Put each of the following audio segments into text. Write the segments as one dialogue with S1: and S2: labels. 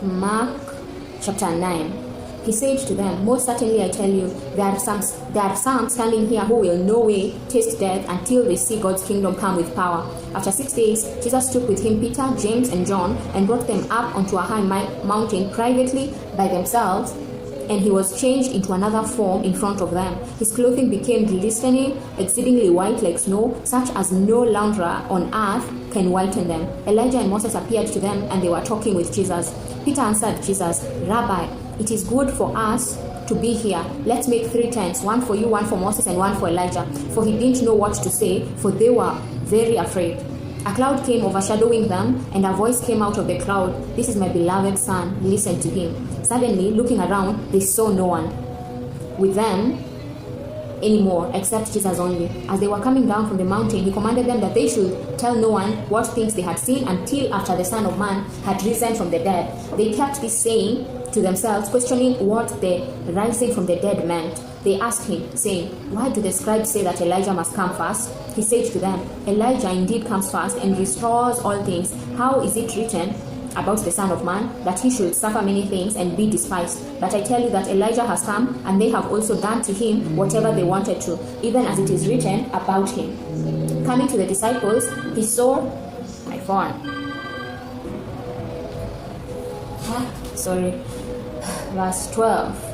S1: Mark chapter 9. He said to them, most certainly I tell you, there are some standing here who will no way taste death until they see God's kingdom come with power. After 6 days, Jesus took with him Peter, James, and John and brought them up onto a high mountain privately by themselves, and he was changed into another form in front of them. His clothing became glistening, exceedingly white like snow, such as no launderer on earth can whiten them. Elijah and Moses appeared to them, and they were talking with Jesus. Peter answered Jesus, Rabbi, it is good for us to be here. Let's make 3 tents, one for you, one for Moses, and one for Elijah. For he didn't know what to say, for they were very afraid. A cloud came overshadowing them, and a voice came out of the cloud, This is my beloved son, listen to him. Suddenly, looking around, they saw no one with them anymore except Jesus only. As they were coming down from the mountain, he commanded them that they should tell no one what things they had seen until after the Son of Man had risen from the dead. They kept this saying to themselves, questioning what the rising from the dead meant. They asked him, saying, Why do the scribes say that Elijah must come first? He said to them, Elijah indeed comes first and restores all things. How is it written about the Son of Man, that he should suffer many things and be despised? But I tell you that Elijah has come, and they have also done to him whatever they wanted to, even as it is written about him. Coming to the disciples, he saw my phone. Verse 12.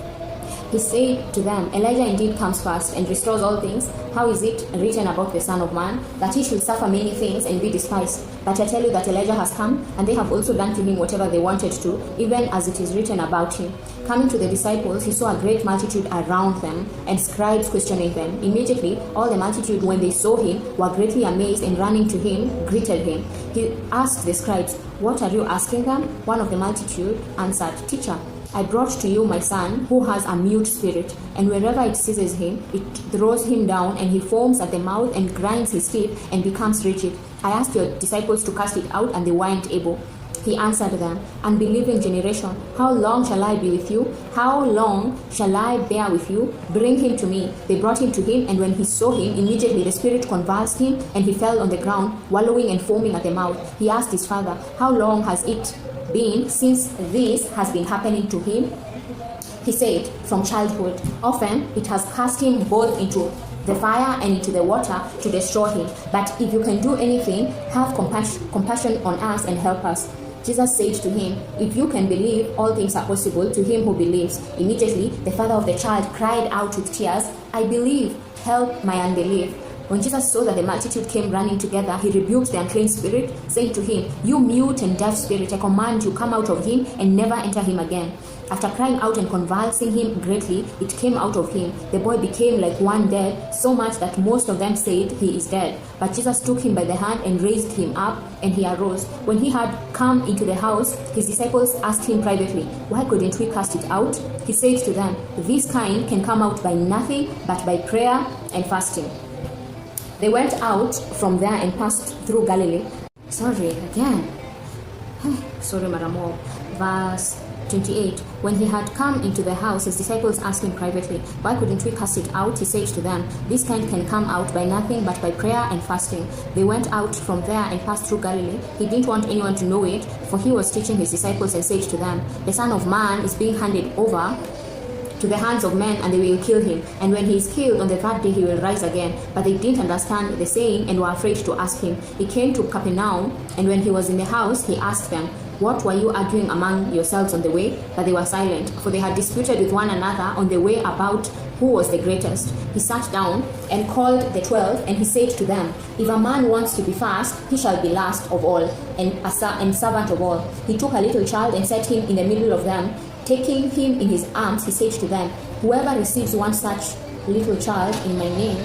S1: He said to them, Elijah indeed comes first and restores all things. How is it written about the Son of Man, that he should suffer many things and be despised? But I tell you that Elijah has come, and they have also done to him whatever they wanted to, even as it is written about him. Coming to the disciples, he saw a great multitude around them, and scribes questioning them. Immediately, all the multitude, when they saw him, were greatly amazed, and running to him, greeted him. He asked the scribes, What are you asking them? One of the multitude answered, Teacher, I brought to you my son, who has a mute spirit, and wherever it seizes him, it throws him down, and he foams at the mouth and grinds his teeth and becomes rigid. I asked your disciples to cast it out, and they weren't able. He answered them, Unbelieving generation, how long shall I be with you? How long shall I bear with you? Bring him to me. They brought him to him, and when he saw him, immediately the spirit convulsed him, and he fell on the ground, wallowing and foaming at the mouth. He asked his father, How long has it been since this has been happening to him? He said, From childhood. Often it has cast him both into the fire and into the water to destroy him. But if you can do anything, have compassion on us and help us. Jesus said to him, If you can believe, all things are possible to him who believes. Immediately the father of the child cried out with tears, I believe, help my unbelief. When Jesus saw that the multitude came running together, he rebuked the unclean spirit, saying to him, You mute and deaf spirit, I command you, come out of him and never enter him again. After crying out and convulsing him greatly, it came out of him. The boy became like one dead, so much that most of them said, He is dead. But Jesus took him by the hand and raised him up, and he arose. When he had come into the house, his disciples asked him privately, Why couldn't we cast it out? He said to them, This kind can come out by nothing but by prayer and fasting. They went out from there and passed through Galilee. Verse 28. When he had come into the house, his disciples asked him privately, Why couldn't we cast it out? He said to them, This kind can come out by nothing but by prayer and fasting. They went out from there and passed through Galilee. He didn't want anyone to know it, for he was teaching his disciples and said to them, The Son of Man is being handed over to the hands of men, and they will kill him. And when he is killed, on the third day he will rise again. But they didn't understand the saying and were afraid to ask him. He came to Capernaum, and when he was in the house, he asked them, What were you arguing among yourselves on the way? But they were silent, for they had disputed with one another on the way about who was the greatest. He sat down and called the 12, and he said to them, If a man wants to be first, he shall be last of all, and servant of all. He took a little child and set him in the middle of them. Taking him in his arms, he said to them, Whoever receives one such little child in my name...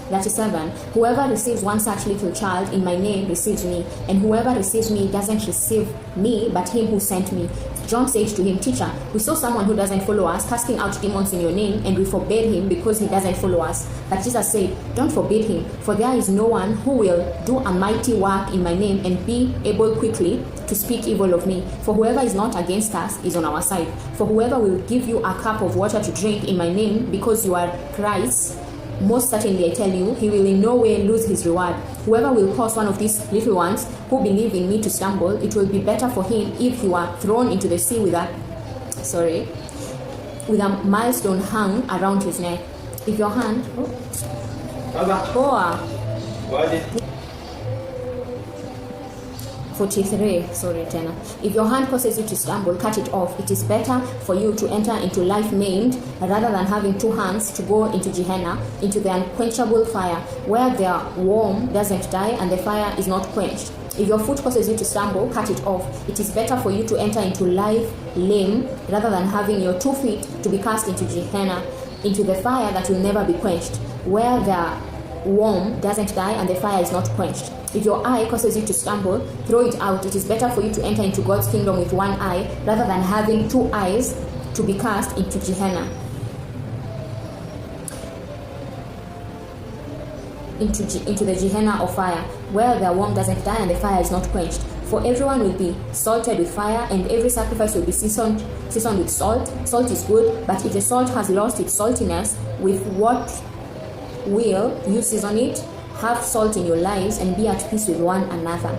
S1: 37. Whoever receives one such little child in my name receives me, and whoever receives me doesn't receive me, but him who sent me. John said to him, Teacher, we saw someone who doesn't follow us casting out demons in your name, and we forbade him because he doesn't follow us. But Jesus said, Don't forbid him, for there is no one who will do a mighty work in my name and be able quickly to speak evil of me. For whoever is not against us is on our side. For whoever will give you a cup of water to drink in my name, because you are Christ, most certainly I tell you, he will in no way lose his reward. Whoever will cause one of these little ones who believe in me to stumble, it will be better for him if he were thrown into the sea with a millstone hung around his neck. If your hand 43, if your hand causes you to stumble, cut it off. It is better for you to enter into life maimed rather than having two hands to go into Gehenna, into the unquenchable fire, where their worm doesn't die and the fire is not quenched. If your foot causes you to stumble, cut it off. It is better for you to enter into life lame rather than having your 2 feet to be cast into Gehenna, into the fire that will never be quenched, where their worm doesn't die and the fire is not quenched. If your eye causes you to stumble, throw it out. It is better for you to enter into God's kingdom with one eye rather than having 2 eyes to be cast into Gehenna, into the Gehenna of fire, where the worm doesn't die and the fire is not quenched. For everyone will be salted with fire, and every sacrifice will be seasoned with salt. Salt is good, but if the salt has lost its saltiness, with what will you season it? Have salt in your lives and be at peace with one another.